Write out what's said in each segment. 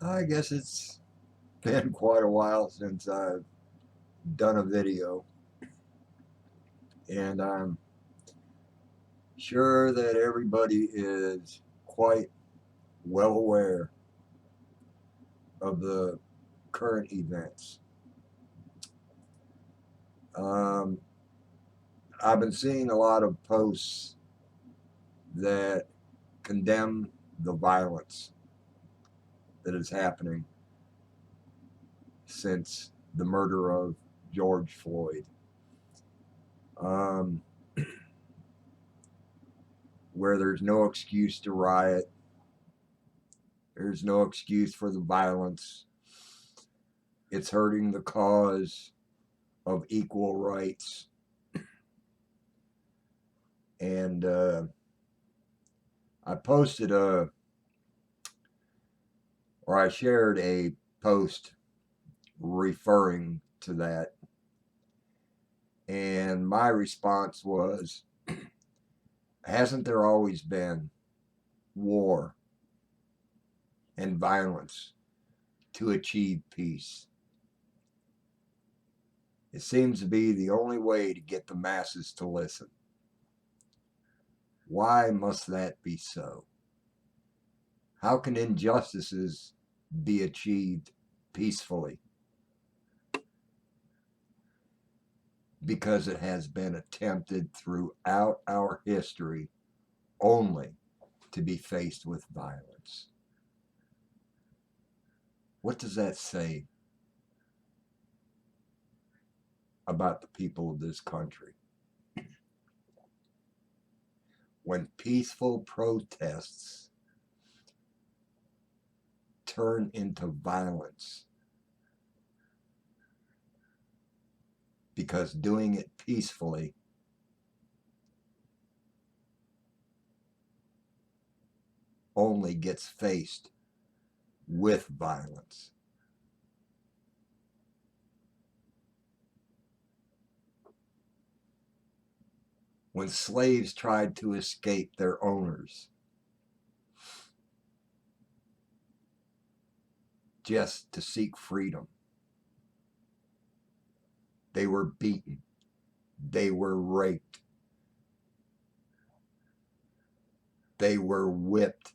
I guess it's been quite a while since I've done a video, and I'm sure that everybody is quite well aware of the current events. Um, I've been seeing a lot of posts that condemn the violence that is happening since the murder of George Floyd. Um, where there's no excuse to riot, there's no excuse for the violence. It's hurting the cause of equal rights. And I posted I shared a post referring to that. And my response was, hasn't there always been war and violence to achieve peace? It seems to be the only way to get the masses to listen. Why must that be so? How can injustices be achieved peacefully? Because it has been attempted throughout our history only to be faced with violence. What does that say about the people of this country? When peaceful protests turn into violence, because doing it peacefully only gets faced with violence. When slaves tried to escape their owners just to seek freedom, they were beaten, they were raped, they were whipped,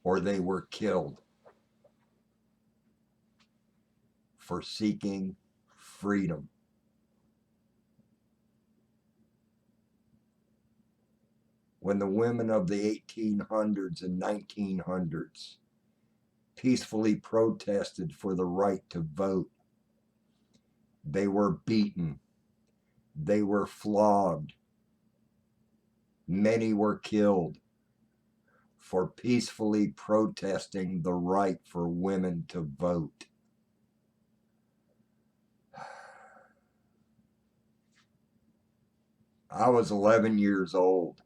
or they were killed for seeking freedom. When the women of the 1800s and 1900s peacefully protested for the right to vote, they were beaten, they were flogged, many were killed for peacefully protesting the right for women to vote. I was 11 years old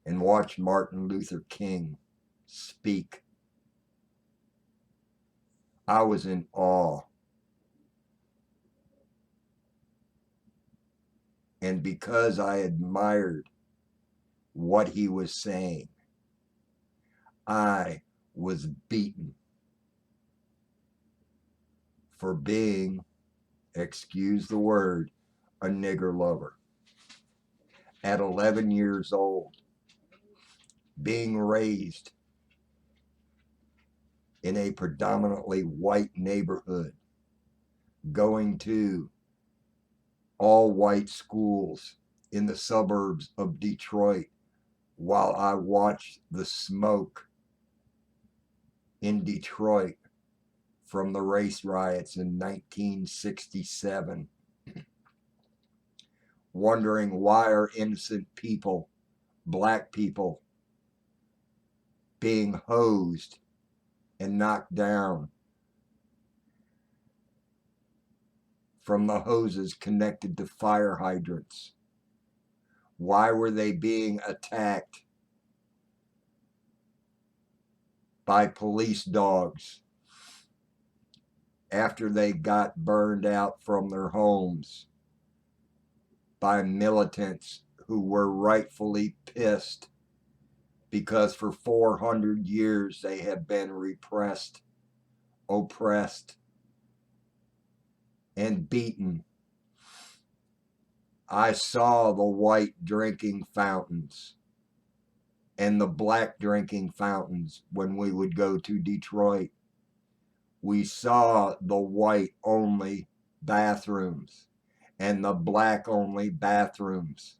and watched Martin Luther King speak. I was in awe. And because I admired what he was saying, I was beaten for being, excuse the word, a nigger lover. At 11 years old, being raised in a predominantly white neighborhood, going to all white schools in the suburbs of Detroit while I watched the smoke in Detroit from the race riots in 1967, wondering why are innocent people, black people, being hosed and knocked down from the hoses connected to fire hydrants. Why were they being attacked by police dogs after they got burned out from their homes by militants who were rightfully pissed because for 400 years they have been repressed, oppressed, and beaten. I saw the white drinking fountains and the black drinking fountains when we would go to Detroit. We saw the white only bathrooms and the black only bathrooms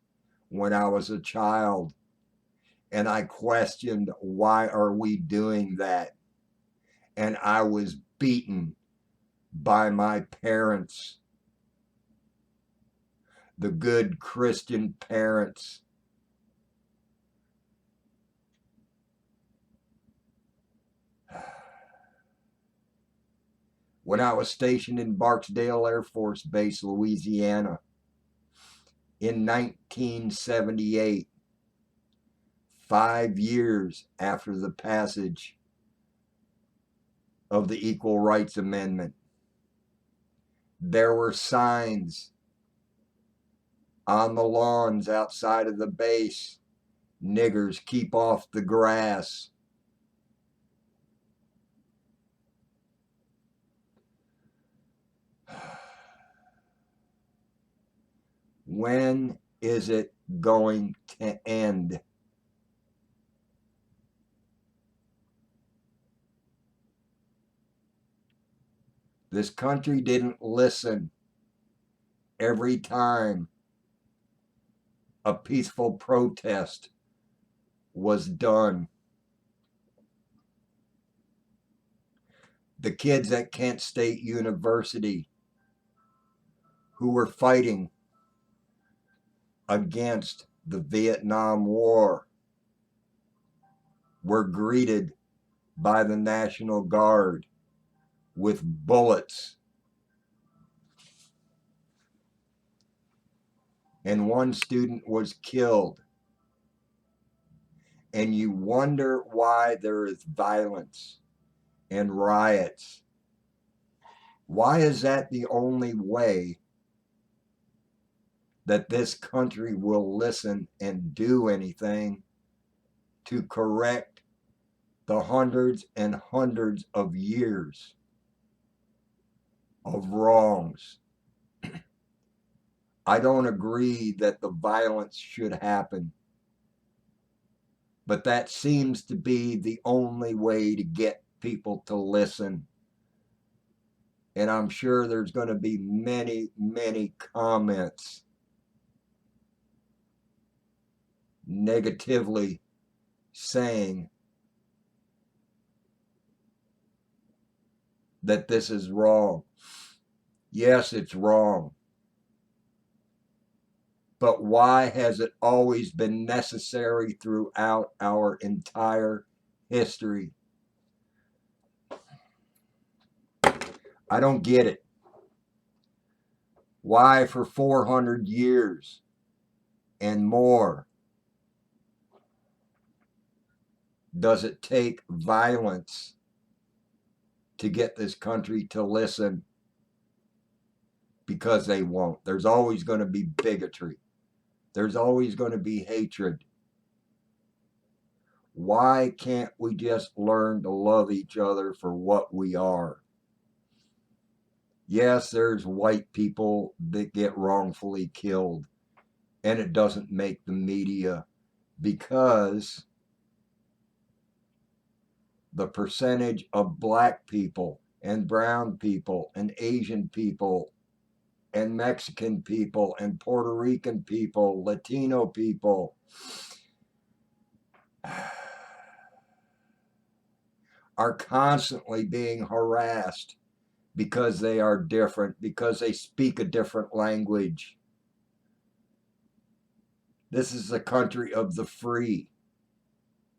when I was a child. And I questioned, why are we doing that? And I was beaten by my parents, the good Christian parents. When I was stationed in Barksdale Air Force Base, Louisiana, in 1978, 5 years after the passage of the Equal Rights Amendment, there were signs on the lawns outside of the base. Niggers, keep off the grass. When is it going to end? This country didn't listen every time a peaceful protest was done. The kids at Kent State University who were fighting against the Vietnam War were greeted by the National Guard with bullets. And one student was killed. And you wonder why there is violence and riots. Why is that the only way that this country will listen and do anything to correct the hundreds and hundreds of years of wrongs? I don't agree that the violence should happen, but that seems to be the only way to get people to listen. And I'm sure there's going to be many, many comments negatively saying that this is wrong. Yes, it's wrong. But why has it always been necessary throughout our entire history? I don't get it. Why for 400 years and more does it take violence to get this country to listen? Because they won't. There's always going to be bigotry. There's always going to be hatred. Why can't we just learn to love each other for what we are? Yes, there's white people that get wrongfully killed, and it doesn't make the media because the percentage of black people and brown people and Asian people and Mexican people and Puerto Rican people, Latino people are constantly being harassed because they are different, because they speak a different language. This is the country of the free.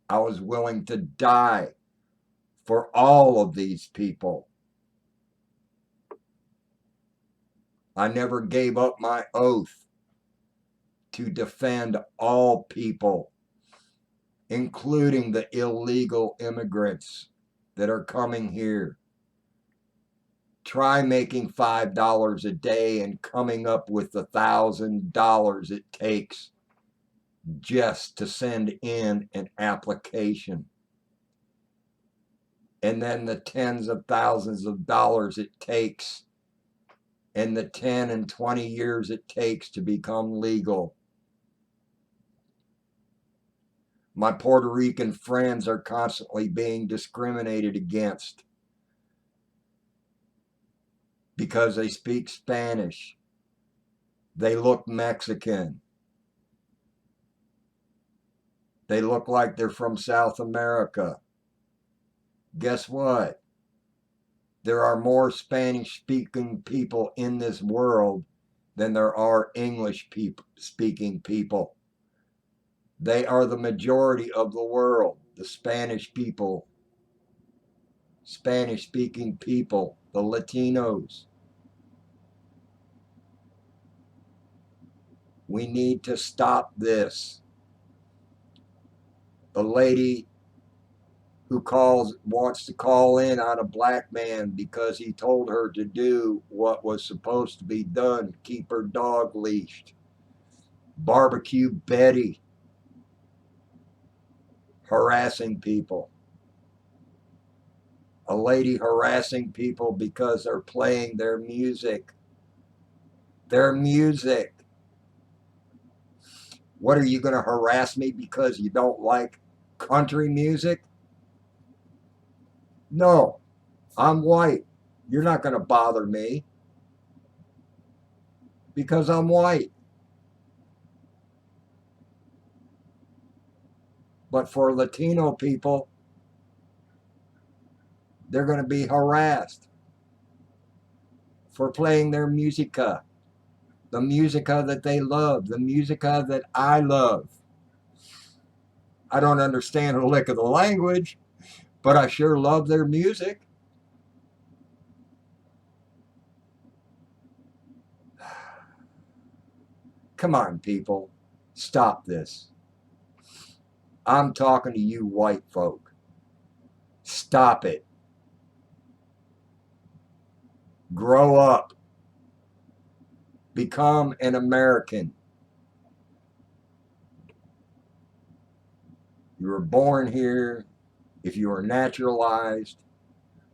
I was willing to die for all of these people. I never gave up my oath to defend all people, including the illegal immigrants that are coming here. Try making $5 a day and coming up with the $1,000 it takes just to send in an application. And then the tens of thousands of dollars it takes, and the 10 and 20 years it takes to become legal. My Puerto Rican friends are constantly being discriminated against because they speak Spanish. They look Mexican. They look like they're from South America. Guess what? There are more Spanish-speaking people in this world than there are English-speaking people. They are the majority of the world, the Spanish people, Spanish-speaking people, the Latinos. We need to stop this. The lady who wants to call in on a black man because he told her to do what was supposed to be done, keep her dog leashed. Barbecue Betty harassing people. A lady harassing people because they're playing their music. Their music. What, are you going to harass me because you don't like country music? No, I'm white. You're not going to bother me because I'm white. But for Latino people, they're going to be harassed for playing their musica, the musica that they love, the musica that I love. I don't understand a lick of the language, but I sure love their music. Come on, people. Stop this. I'm talking to you white folk. Stop it. Grow up. Become an American. You were born here. If you are naturalized,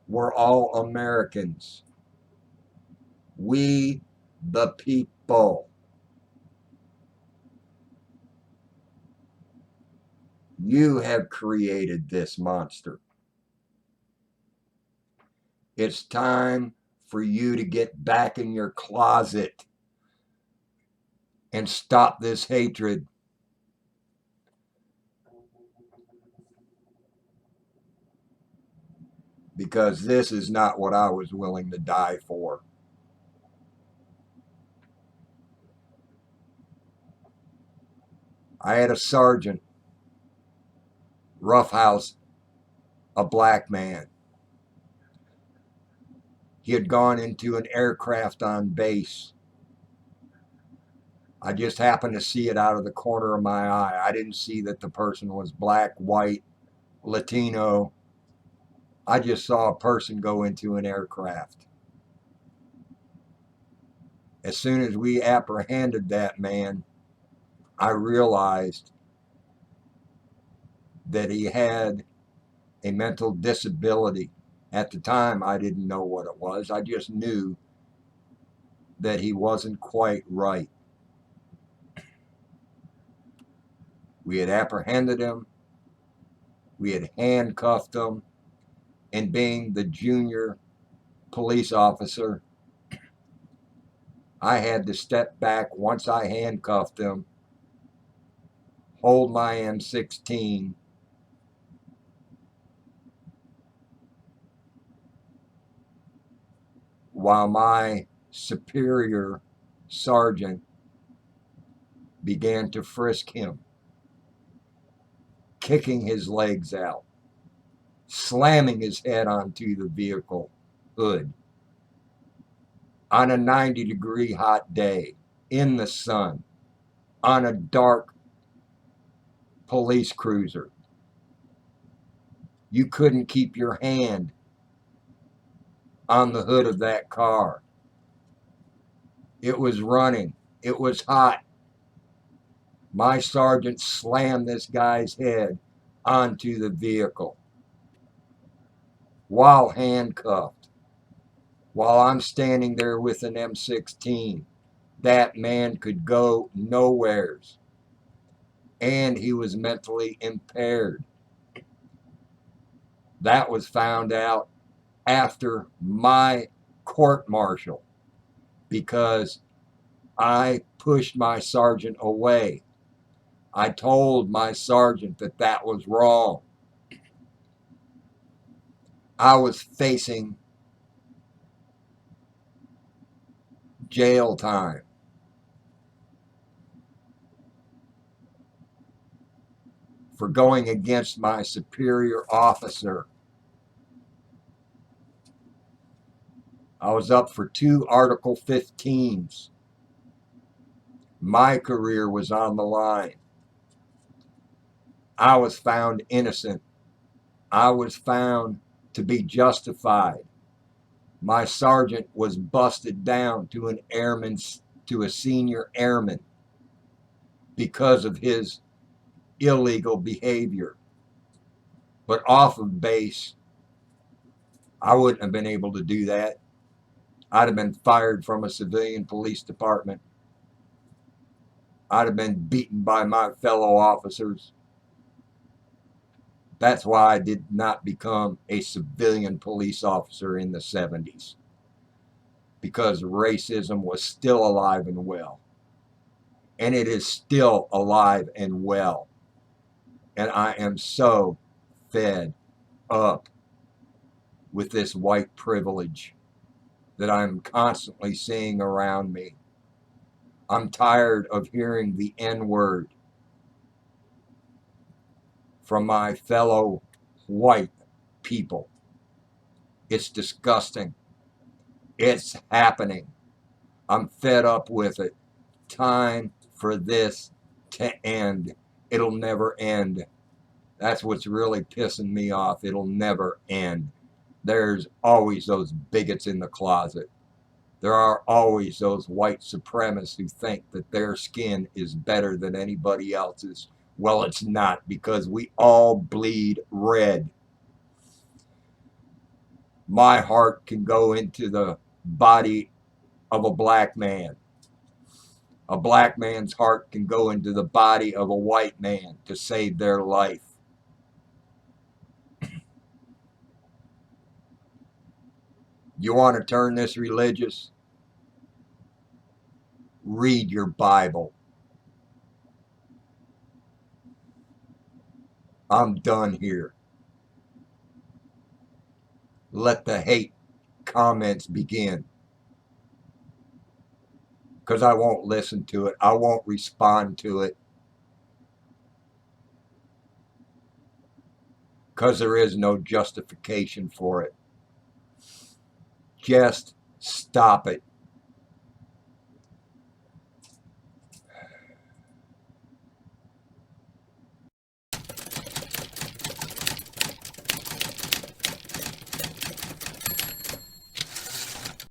we're all Americans. We the people. You have created this monster. It's time for you to get back in your closet and stop this hatred. Because this is not what I was willing to die for. I had a sergeant roughhouse a black man. He had gone into an aircraft on base. I just happened to see it out of the corner of my eye. I didn't see that the person was black, white, Latino. I just saw a person go into an aircraft. As soon as we apprehended that man, I realized that he had a mental disability. At the time, I didn't know what it was. I just knew that he wasn't quite right. We had apprehended him. We had handcuffed him. And being the junior police officer, I had to step back once I handcuffed him, hold my M16, while my superior sergeant began to frisk him, kicking his legs out, slamming his head onto the vehicle hood on a 90-degree hot day in the sun on a dark police cruiser. You couldn't keep your hand on the hood of that car. It was running. It was hot. My sergeant slammed this guy's head onto the vehicle while handcuffed. While I'm standing there with an M16, that man could go nowheres. And he was mentally impaired. That was found out after my court martial because I pushed my sergeant away. I told my sergeant that that was wrong. I was facing jail time. For going against my superior officer. I was up for 2 Article 15s. My career was on the line. I was found innocent. I was found to be justified. My sergeant was busted down to a senior airman because of his illegal behavior. But off of base, I wouldn't have been able to do that. I'd have been fired from a civilian police department. I'd have been beaten by my fellow officers. That's why I did not become a civilian police officer in the 70s, because racism was still alive and well. And it is still alive and well. And I am so fed up with this white privilege that I'm constantly seeing around me. I'm tired of hearing the N-word from my fellow white people. It's disgusting. It's happening. I'm fed up with it. Time for this to end. It'll never end. That's what's really pissing me off. It'll never end. There's always those bigots in the closet. There are always those white supremacists who think that their skin is better than anybody else's. Well, it's not, because we all bleed red. My heart can go into the body of a black man. A black man's heart can go into the body of a white man to save their life. You want to turn this religious? Read your Bible. I'm done here. Let the hate comments begin. Because I won't listen to it. I won't respond to it. Because there is no justification for it. Just stop it.